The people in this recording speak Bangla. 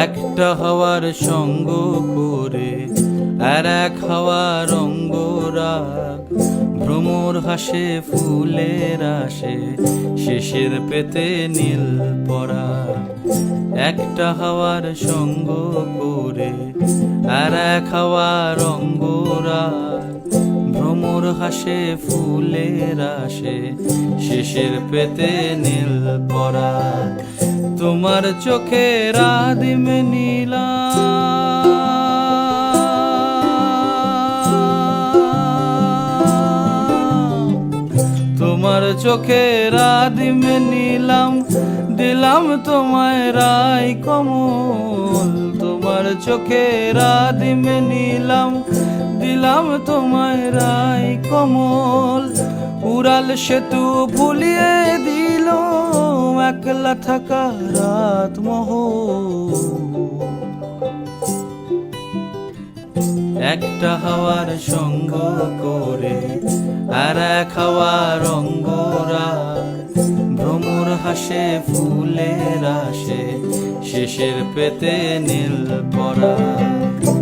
একটা হাওয়ার সঙ্গ করে আর এক হাওয়ার অঙ্গরাগ, ভ্রমর হাসে ফুলের আসে শেষের পেতে নীল পরাগ। একটা হাওয়ার সঙ্গ করে আর এক হাওয়ার অঙ্গরাগ, ভ্রমর হাসে ফুলের আসে শেষের পেতে নীল পরাগ। তোমার চোখের আদিম নীলা, তোমার চোখের আদিম নীলাম, দিলাম তোমায় রায় কমল। তোমার চোখের আদিম নীলাম, দিলাম তোমায় রায় কমল। উড়াল সেতু ভুলিয়ে দিল একলা থাকা রাত মহল। একটা হাওয়ার সঙ্গ করে আর এক হাওয়ার অঙ্গরাগ, ভ্রমর হাসে ফুলের আসে শেষের পেতে নীল পরাগ।